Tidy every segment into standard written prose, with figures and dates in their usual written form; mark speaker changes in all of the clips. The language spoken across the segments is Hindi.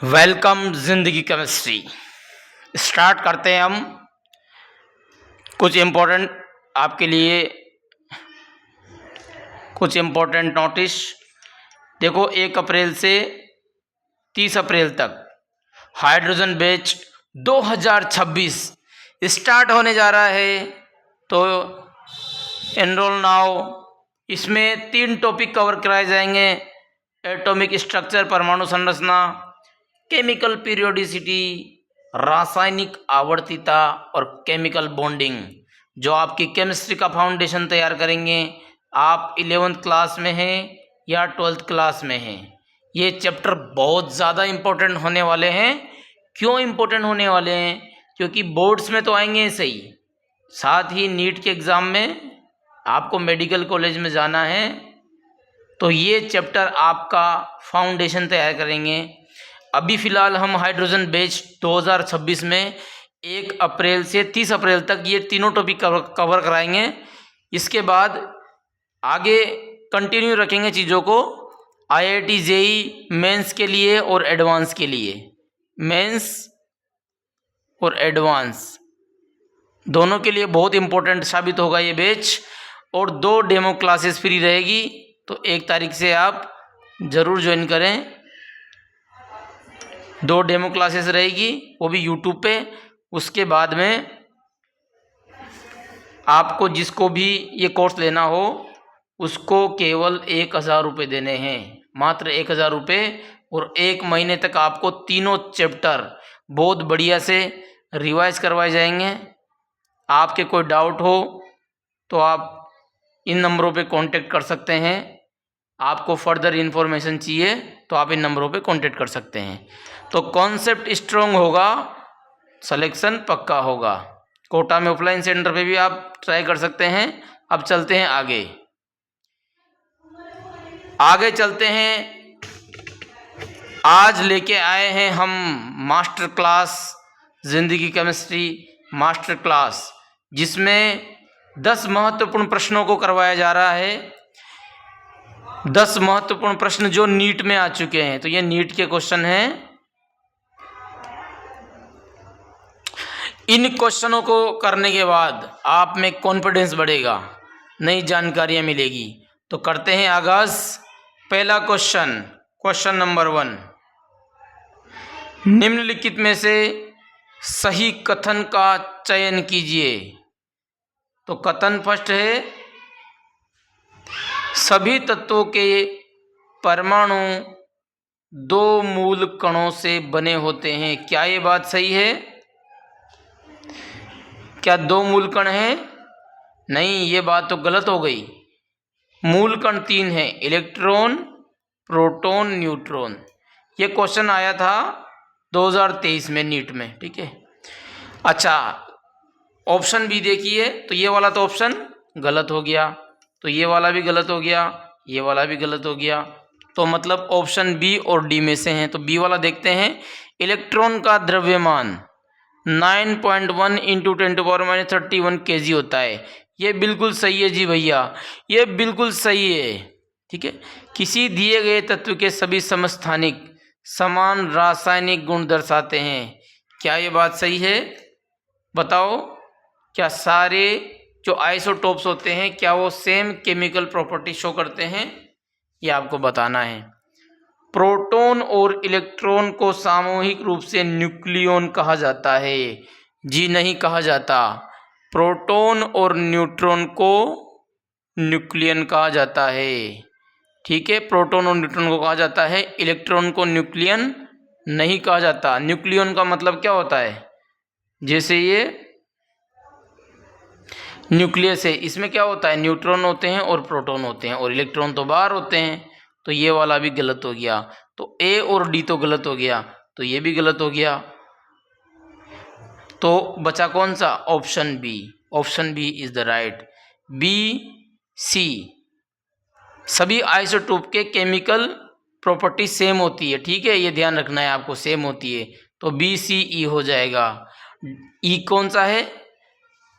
Speaker 1: वेलकम जिंदगी केमिस्ट्री। स्टार्ट करते हैं हम। कुछ इम्पोर्टेंट आपके लिए कुछ इम्पोर्टेंट नोटिस। देखो, 1 अप्रैल से 30 अप्रैल तक हाइड्रोजन बैच 2026 स्टार्ट होने जा रहा है। तो एनरोल नाउ। इसमें 3 टॉपिक कवर कराए जाएंगे: एटॉमिक स्ट्रक्चर, परमाणु संरचना, केमिकल पीरियोडिसिटी, रासायनिक आवर्तिता और केमिकल बॉन्डिंग, जो आपकी केमिस्ट्री का फाउंडेशन तैयार करेंगे। आप 11th क्लास में हैं या 12th क्लास में हैं, ये चैप्टर बहुत ज़्यादा इम्पोर्टेंट होने वाले हैं। क्यों इम्पोर्टेंट होने वाले हैं? क्योंकि बोर्ड्स में तो आएंगे सही, साथ ही नीट के एग्ज़ाम में आपको मेडिकल कॉलेज में जाना है, तो ये चैप्टर आपका फाउंडेशन तैयार करेंगे। अभी फ़िलहाल हम हाइड्रोजन बैच 2026 में 1 अप्रैल से 30 अप्रैल तक ये तीनों टॉपिक कवर कराएंगे। इसके बाद आगे कंटिन्यू रखेंगे चीज़ों को IIT JEE मेंस के लिए और एडवांस के लिए। मेंस और एडवांस दोनों के लिए बहुत इम्पोर्टेंट साबित होगा ये बैच। और 2 डेमो क्लासेस फ्री रहेगी, तो 1 तारीख से आप ज़रूर ज्वाइन करें। 2 डेमो क्लासेस रहेगी, वो भी यूट्यूब पे। उसके बाद में आपको जिसको भी ये कोर्स लेना हो उसको केवल 1000 रुपये देने हैं, मात्र 1000 रुपये। और 1 महीने तक आपको तीनों चैप्टर बहुत बढ़िया से रिवाइज करवाए जाएंगे। आपके कोई डाउट हो तो आप इन नंबरों पे कांटेक्ट कर सकते हैं। आपको फर्दर इन्फॉर्मेशन चाहिए तो आप इन नंबरों पे कांटेक्ट कर सकते हैं। तो कॉन्सेप्ट स्ट्रॉन्ग होगा, सिलेक्शन पक्का होगा। कोटा में ऑफलाइन सेंटर पे भी आप ट्राई कर सकते हैं। अब चलते हैं आगे चलते हैं। आज लेके आए हैं हम मास्टर क्लास, जिंदगी केमिस्ट्री मास्टर क्लास, जिसमें 10 महत्वपूर्ण प्रश्नों को करवाया जा रहा है। 10 महत्वपूर्ण प्रश्न जो नीट में आ चुके हैं। तो ये नीट के क्वेश्चन हैं। इन क्वेश्चनों को करने के बाद आप में कॉन्फिडेंस बढ़ेगा, नई जानकारियां मिलेगी। तो करते हैं आगाज। पहला क्वेश्चन नंबर 1, निम्नलिखित में से सही कथन का चयन कीजिए। तो कथन फर्स्ट है, सभी तत्वों के परमाणु 2 मूल कणों से बने होते हैं। क्या ये बात सही है? क्या 2 मूल कण हैं? नहीं, ये बात तो गलत हो गई। मूल कण 3 हैं: इलेक्ट्रॉन, प्रोटॉन, न्यूट्रॉन। ये क्वेश्चन आया था 2023 में नीट में, ठीक है। अच्छा, ऑप्शन भी देखिए। तो ये वाला तो ऑप्शन गलत हो गया, तो ये वाला भी गलत हो गया, ये वाला भी गलत हो गया। तो मतलब ऑप्शन बी और डी में से हैं। तो बी वाला देखते हैं। इलेक्ट्रॉन का द्रव्यमान 9.1 इंटू 10⁻31 kg होता है। ये बिल्कुल सही है जी भैया, ये बिल्कुल सही है, ठीक है। किसी दिए गए तत्व के सभी समस्थानिक समान रासायनिक गुण दर्शाते हैं। क्या ये बात सही है? बताओ, क्या सारे जो आइसोटोप्स होते हैं क्या वो सेम केमिकल प्रॉपर्टी शो करते हैं? ये आपको बताना है। प्रोटॉन और इलेक्ट्रॉन को सामूहिक रूप से न्यूक्लियन कहा जाता है। जी नहीं कहा जाता। प्रोटॉन और न्यूट्रॉन को न्यूक्लियन कहा जाता है, ठीक है। प्रोटॉन और न्यूट्रॉन को कहा जाता है, इलेक्ट्रॉन को न्यूक्लियन नहीं कहा जाता। न्यूक्लियन का मतलब क्या होता है? जैसे ये न्यूक्लियस है, इसमें क्या होता है? न्यूट्रॉन होते हैं और प्रोटॉन होते हैं, और इलेक्ट्रॉन तो बाहर होते हैं। तो ये वाला भी गलत हो गया। तो ए और डी तो गलत हो गया, तो ये भी गलत हो गया। तो बचा कौन सा? Option B. Option B is the right. B C, सभी आइसोटोप के केमिकल प्रॉपर्टी सेम होती है, ठीक है, ये ध्यान रखना है आपको, सेम होती है। तो बी सी ई हो जाएगा। ई कौन सा है?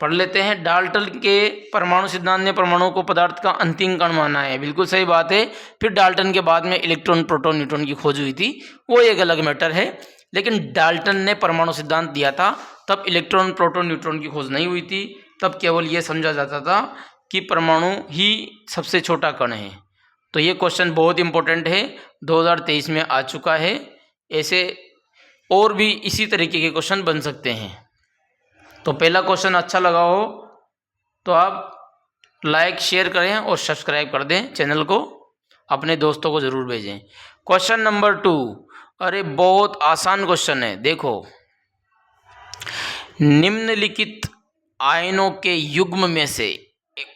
Speaker 1: पढ़ लेते हैं। डाल्टन के परमाणु सिद्धांत ने परमाणु को पदार्थ का अंतिम कण माना है, बिल्कुल सही बात है। फिर डाल्टन के बाद में इलेक्ट्रॉन प्रोटॉन न्यूट्रॉन की खोज हुई थी, वो एक अलग मैटर है। लेकिन डाल्टन ने परमाणु सिद्धांत दिया था तब इलेक्ट्रॉन प्रोटॉन न्यूट्रॉन की खोज नहीं हुई थी, तब केवल ये समझा जाता था कि परमाणु ही सबसे छोटा कण है। तो ये क्वेश्चन बहुत इंपॉर्टेंट है, 2023 में आ चुका है। ऐसे और भी इसी तरीके के क्वेश्चन बन सकते हैं। तो पहला क्वेश्चन अच्छा लगा हो तो आप लाइक शेयर करें और सब्सक्राइब कर दें चैनल को, अपने दोस्तों को ज़रूर भेजें। क्वेश्चन नंबर 2, अरे बहुत आसान क्वेश्चन है, देखो। निम्नलिखित आयनों के युग्म में से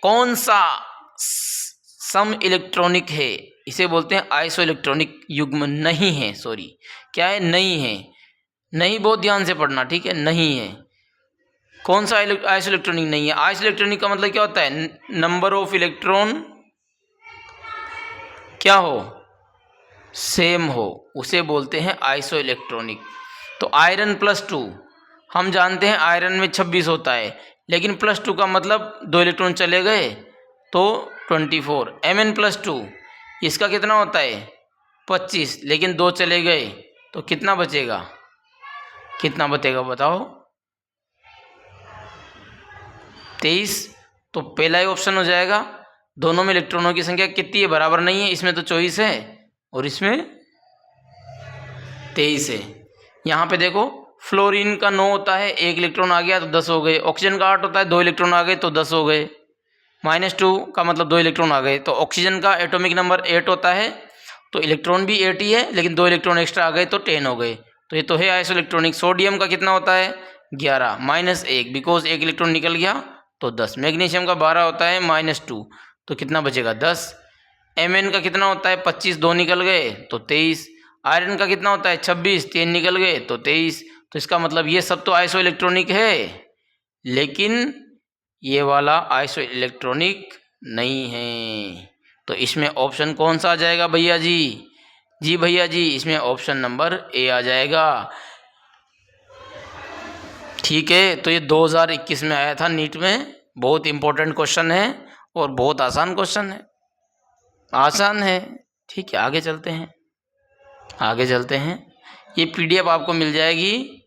Speaker 1: कौन सा सम इलेक्ट्रॉनिक है? इसे बोलते हैं आइसो इलेक्ट्रॉनिक युग्म नहीं है, सॉरी क्या है, नहीं है। नहीं बहुत ध्यान से पढ़ना, ठीक है, नहीं है। कौन सा आइसो इलेक्ट्रॉनिक नहीं है? आइसो इलेक्ट्रॉनिक का मतलब क्या होता है? नंबर ऑफ इलेक्ट्रॉन क्या हो, सेम हो, उसे बोलते हैं आइसो इलेक्ट्रॉनिक। तो आयरन +2, हम जानते हैं आयरन में 26 होता है, लेकिन +2 का मतलब 2 इलेक्ट्रॉन चले गए तो 24। Mn+2 इसका कितना होता है? 25, लेकिन 2 चले गए तो कितना बचेगा? कितना बचेगा बताओ? 23। तो पहला ही ऑप्शन हो जाएगा। दोनों में इलेक्ट्रॉनों की संख्या कितनी है? बराबर नहीं है, इसमें तो 24 है और इसमें 23 है। यहाँ पे देखो, फ्लोरीन का 9 होता है, 1 इलेक्ट्रॉन आ गया तो 10 हो गए। ऑक्सीजन का 8 होता है, 2 इलेक्ट्रॉन आ गए तो 10 हो गए। -2 का मतलब 2 इलेक्ट्रॉन आ गए। तो ऑक्सीजन का एटॉमिक नंबर 8 होता है, तो इलेक्ट्रॉन भी 8 ही है, लेकिन 2 इलेक्ट्रॉन एक्स्ट्रा आ गए तो 10 हो गए। तो ये तो है आइसो इलेक्ट्रॉनिक। सोडियम का कितना होता है? 11, -1 बिकॉज 1 इलेक्ट्रॉन निकल गया तो 10। मैग्नीशियम का 12 होता है, -2 तो कितना बचेगा? 10। Mn का कितना होता है? 25, 2 निकल गए तो 23। आयरन का कितना होता है? 26, 3 निकल गए तो 23। तो इसका मतलब ये सब तो आइसो इलेक्ट्रॉनिक है, लेकिन ये वाला आइसो इलेक्ट्रॉनिक नहीं है। तो इसमें ऑप्शन कौन सा आ जाएगा भैया जी? जी भैया जी, इसमें ऑप्शन नंबर ए आ जाएगा। ठीक है, तो ये 2021 में आया था नीट में। बहुत इंपॉर्टेंट क्वेश्चन है और बहुत आसान क्वेश्चन है, आसान है। ठीक है, आगे चलते हैं, आगे चलते हैं। ये PDF आपको मिल जाएगी,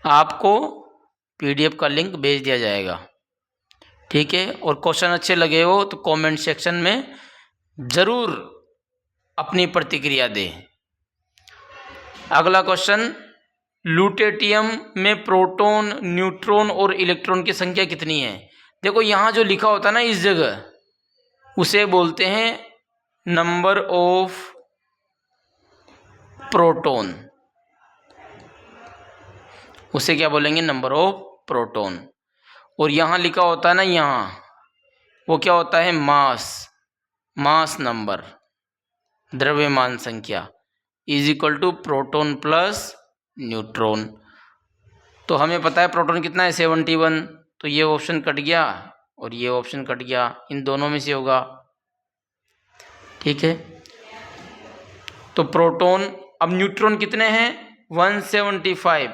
Speaker 1: आपको PDF का लिंक भेज दिया जाएगा, ठीक है। और क्वेश्चन अच्छे लगे हो तो कमेंट सेक्शन में ज़रूर अपनी प्रतिक्रिया दें। अगला क्वेश्चन, ल्यूटेटियम में प्रोटॉन, न्यूट्रॉन और इलेक्ट्रॉन की संख्या कितनी है? देखो यहाँ जो लिखा होता है ना इस जगह, उसे बोलते हैं नंबर ऑफ प्रोटॉन। उसे क्या बोलेंगे? Number of proton. और यहाँ लिखा होता है ना, यहाँ वो क्या होता है? मास नंबर, द्रव्यमान संख्या = प्रोटॉन प्लस न्यूट्रॉन। तो हमें पता है प्रोटॉन कितना है? 71। तो ये ऑप्शन कट गया और ये ऑप्शन कट गया, इन दोनों में से होगा, ठीक है। तो प्रोटॉन, अब न्यूट्रॉन कितने हैं? 175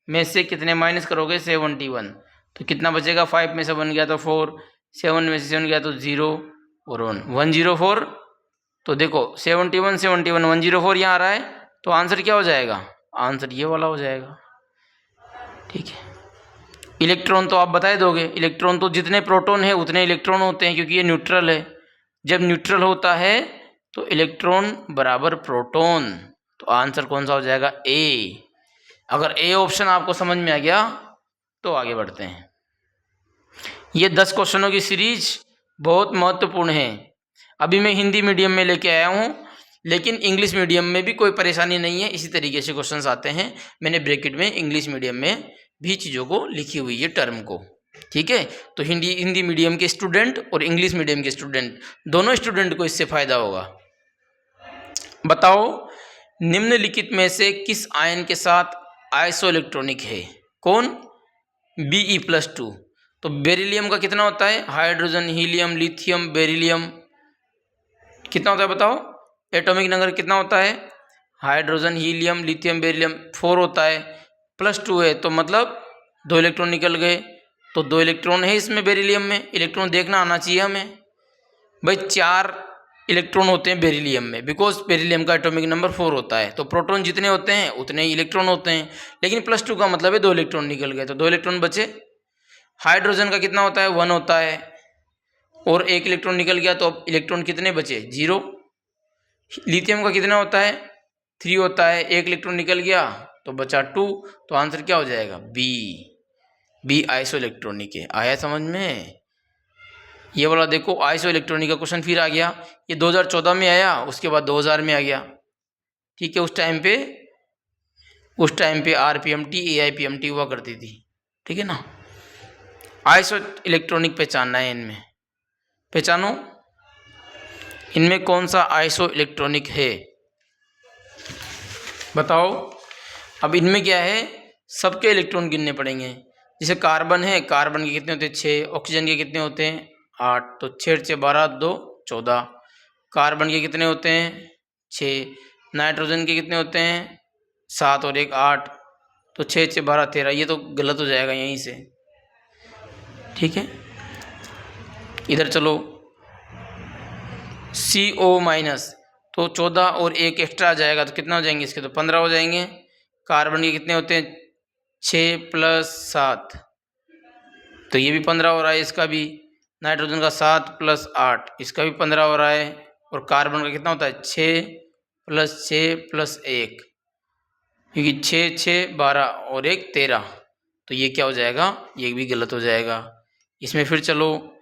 Speaker 1: में से कितने माइनस करोगे? 71। तो कितना बचेगा? 5 में से 1 गया तो 4, 7 में से 7 गया तो 0 और 1, 104। तो देखो 71 71 104 यहाँ आ रहा है, तो आंसर क्या हो जाएगा? आंसर ये वाला हो जाएगा, ठीक है। इलेक्ट्रॉन तो आप बता दोगे, इलेक्ट्रॉन तो जितने प्रोटॉन है उतने इलेक्ट्रॉन होते हैं, क्योंकि ये न्यूट्रल है। जब न्यूट्रल होता है तो इलेक्ट्रॉन बराबर प्रोटॉन, तो आंसर कौन सा हो जाएगा? ए। अगर ए ऑप्शन आपको समझ में आ गया तो आगे बढ़ते हैं। ये 10 क्वेश्चनों की सीरीज बहुत महत्वपूर्ण है। अभी मैं हिंदी मीडियम में लेके आया हूँ, लेकिन इंग्लिश मीडियम में भी कोई परेशानी नहीं है, इसी तरीके से क्वेश्चंस आते हैं। मैंने ब्रैकेट में इंग्लिश मीडियम में भी चीज़ों को लिखी हुई है, टर्म को, ठीक है। तो हिंदी मीडियम के स्टूडेंट और इंग्लिश मीडियम के स्टूडेंट, दोनों स्टूडेंट को इससे फ़ायदा होगा। बताओ, निम्नलिखित में से किस आयन के साथ आइसो इलेक्ट्रॉनिक है? कौन? Be+2। तो बेरिलियम का कितना होता है? हाइड्रोजन, हीलियम, लिथियम, बेरिलियम कितना होता है बताओ? एटॉमिक नंबर कितना होता है? हाइड्रोजन, हीलियम, लिथियम, बेरिलियम 4 होता है। +2 है तो मतलब 2 इलेक्ट्रॉन निकल गए, तो 2 इलेक्ट्रॉन है इसमें बेरिलियम में। इलेक्ट्रॉन देखना आना चाहिए हमें भाई। 4 इलेक्ट्रॉन होते हैं बेरिलियम में, बिकॉज बेरिलियम का एटॉमिक नंबर 4 होता है। तो प्रोटॉन जितने होते हैं उतने ही इलेक्ट्रॉन होते हैं, लेकिन +2 का मतलब है 2 इलेक्ट्रॉन निकल गए, तो 2 इलेक्ट्रॉन बचे। हाइड्रोजन का कितना होता है 1 होता है, और 1 इलेक्ट्रॉन निकल गया, तो अब इलेक्ट्रॉन कितने बचे 0। लिथियम का कितना होता है 3 होता है, 1 इलेक्ट्रॉन निकल गया तो बचा 2। तो आंसर क्या हो जाएगा बी आइसो इलेक्ट्रॉनिक है। आया समझ में? ये वाला देखो आइसो इलेक्ट्रॉनिक का क्वेश्चन फिर आ गया। ये 2014 में आया, उसके बाद 2000 में आ गया। ठीक है, उस टाइम पे RPMT AIPMT हुआ करती थी। ठीक है ना। आइसो इलेक्ट्रॉनिक पहचानना है, इनमें पहचानो इनमें कौन सा आइसो इलेक्ट्रॉनिक है, बताओ। अब इनमें क्या है, सबके इलेक्ट्रॉन गिनने पड़ेंगे। जैसे कार्बन है, कार्बन के कितने होते हैं 6, ऑक्सीजन के कितने होते हैं 8, तो 6 6 12 2 14। कार्बन के कितने होते हैं 6, नाइट्रोजन के कितने होते हैं 7 और 1 8, तो 6 6 12 13। ये तो गलत हो जाएगा यहीं से। ठीक है, इधर चलो CO- तो 14 और 1 एक्स्ट्रा आ जाएगा, तो कितना हो जाएंगे इसके, तो 15 हो जाएंगे। कार्बन के कितने होते हैं 6 + 7, तो ये भी 15 हो रहा है इसका भी। नाइट्रोजन का 7 + 8, इसका भी 15 हो रहा है। और कार्बन का कितना होता है 6 + 6 + 1, क्योंकि 6 6 12 और 1 13, तो ये क्या हो जाएगा, ये भी गलत हो जाएगा। इसमें फिर चलो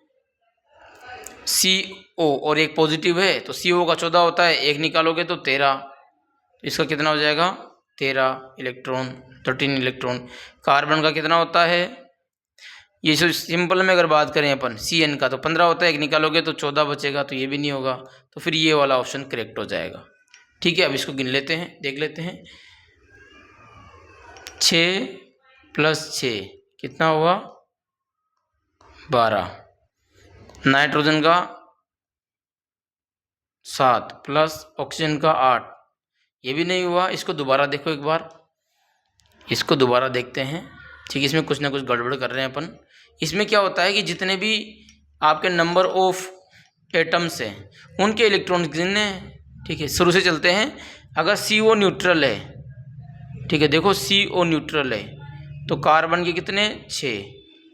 Speaker 1: CO और 1 पॉजिटिव है, तो CO का 14 होता है, 1 निकालोगे तो 13, तो इसका कितना हो जाएगा 13 इलेक्ट्रॉन 13 इलेक्ट्रॉन। कार्बन का कितना होता है, ये जो सिंपल में अगर बात करें अपन CN का, तो 15 होता है, 1 निकालोगे तो 14 बचेगा, तो ये भी नहीं होगा, तो फिर ये वाला ऑप्शन करेक्ट हो जाएगा। ठीक है, अब इसको गिन लेते हैं, देख लेते हैं। 6 + 6 कितना हुआ 12, नाइट्रोजन का 7 प्लस ऑक्सीजन का 8, ये भी नहीं हुआ। इसको दोबारा देखो एक बार, इसको दोबारा देखते हैं। ठीक है, इसमें कुछ ना कुछ गड़बड़ कर रहे हैं अपन। इसमें क्या होता है कि जितने भी आपके नंबर ऑफ एटम्स हैं उनके इलेक्ट्रॉन गिनने हैं। ठीक है, शुरू से चलते हैं। अगर CO न्यूट्रल है, ठीक है, देखो CO न्यूट्रल है, तो कार्बन के कितने 6,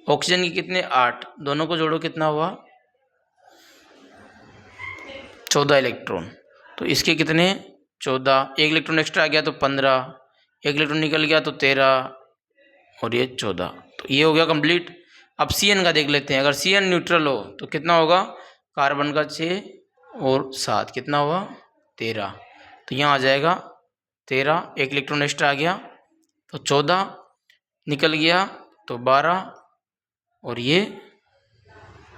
Speaker 1: ऑक्सीजन के कितने 8, दोनों को जोड़ो कितना हुआ 14 इलेक्ट्रॉन। तो इसके कितने 14, 1 इलेक्ट्रॉन एक्स्ट्रा आ गया तो 15, 1 इलेक्ट्रॉन निकल गया तो 13, और ये 14। तो ये हो गया कंप्लीट। अब CN का देख लेते हैं। अगर CN न्यूट्रल हो तो कितना होगा, कार्बन का 6 और 7 कितना हुआ 13, तो यहाँ आ जाएगा 13, 1 इलेक्ट्रॉन एक्स्ट्रा आ गया तो 14, निकल गया तो 12, और ये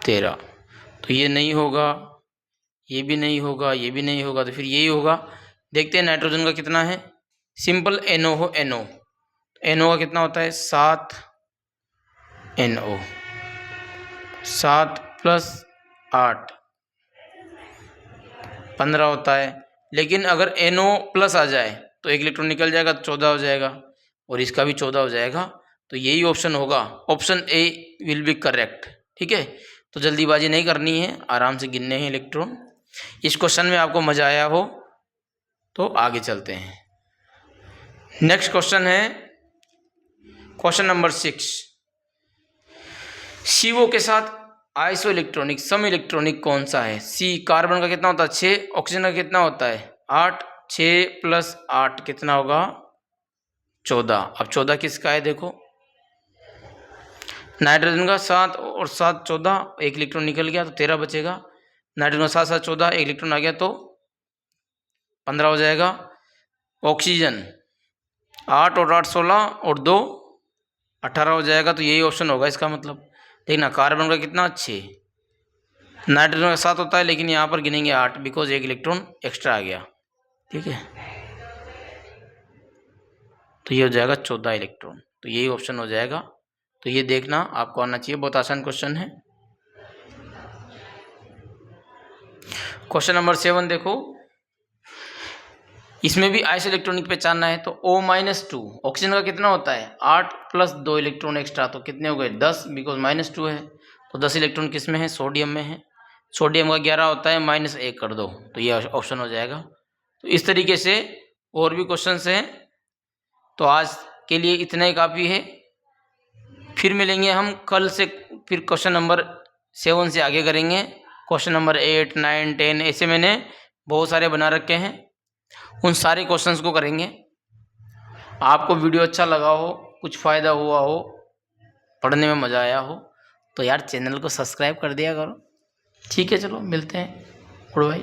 Speaker 1: 13, तो ये नहीं होगा, ये भी नहीं होगा, ये भी नहीं होगा, तो फिर यही होगा। देखते हैं नाइट्रोजन का कितना है। सिंपल NO हो, NO का कितना होता है 7 NO, 7 + 8 15 होता है। लेकिन अगर NO+ आ जाए तो 1 इलेक्ट्रॉन निकल जाएगा तो 14 हो जाएगा, और इसका भी 14 हो जाएगा। तो यही ऑप्शन होगा, option A will be correct. ठीक है, तो जल्दीबाजी नहीं करनी है, आराम से गिनने हैं इलेक्ट्रॉन। इस क्वेश्चन में आपको मजा आया हो तो आगे चलते हैं। नेक्स्ट क्वेश्चन है क्वेश्चन नंबर 6। CO के साथ आइसो इलेक्ट्रॉनिक सम इलेक्ट्रॉनिक कौन सा है। C कार्बन का कितना होता है 6, ऑक्सीजन का कितना होता है 8, 6 + 8 कितना होगा 14। अब 14 किसका है देखो, नाइट्रोजन का 7 और 7 14, 1 इलेक्ट्रॉन निकल गया तो 13 बचेगा। नाइट्रोजन का 7 7 14, 1 इलेक्ट्रॉन आ गया तो 15 हो जाएगा। ऑक्सीजन 8 और 8 16 और 2 18 हो जाएगा, तो यही ऑप्शन होगा इसका मतलब। देखना कार्बन का कितना 6, नाइट्रोजन का 7 होता है, लेकिन यहाँ पर गिनेंगे 8 बिकॉज 1 इलेक्ट्रॉन एक्स्ट्रा आ गया। ठीक है, तो ये हो जाएगा 14 इलेक्ट्रॉन, तो यही ऑप्शन हो जाएगा। तो ये देखना आपको आना चाहिए, बहुत आसान क्वेश्चन है। क्वेश्चन नंबर 7 देखो, इसमें भी आइस इलेक्ट्रॉनिक पहचानना है तो O-2 ऑक्सीजन का कितना होता है 8 प्लस 2 इलेक्ट्रॉन एक्स्ट्रा, तो कितने हो गए 10, बिकॉज -2 है तो 10 इलेक्ट्रॉन किस में है सोडियम में है। सोडियम का 11 होता है -1 कर दो तो ये ऑप्शन हो जाएगा। तो इस तरीके से और भी क्वेश्चन हैं। तो आज के लिए इतना ही काफ़ी है, फिर मिलेंगे हम कल से, फिर क्वेश्चन नंबर 7 से आगे करेंगे। क्वेश्चन नंबर 8, 9, 10 ऐसे मैंने बहुत सारे बना रखे हैं, उन सारे क्वेश्चंस को करेंगे। आपको वीडियो अच्छा लगा हो, कुछ फ़ायदा हुआ हो, पढ़ने में मज़ा आया हो तो यार चैनल को सब्सक्राइब कर दिया करो। ठीक है, चलो मिलते हैं, गुड बाय।